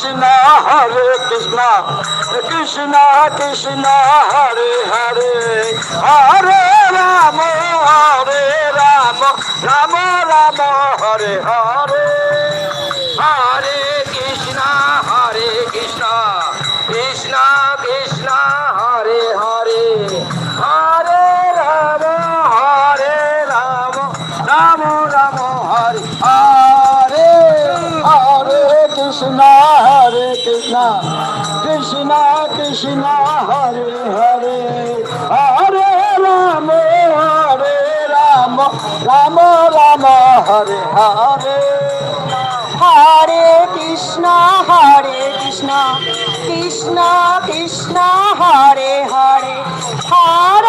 Krishna Hare Krishna Krishna Krishna Hare Hare Hare Ram Ram Ram Hare Hare Hare Krishna Krishna Krishna Hare Hare Hare Ram Ram Ram Hare Hare Hare Krishna Krishna Krishna Hare Hare Hare Ram Ram Ram Hare Hare Hare Krishna Krishna Krishna Krishna Hare Hare Hare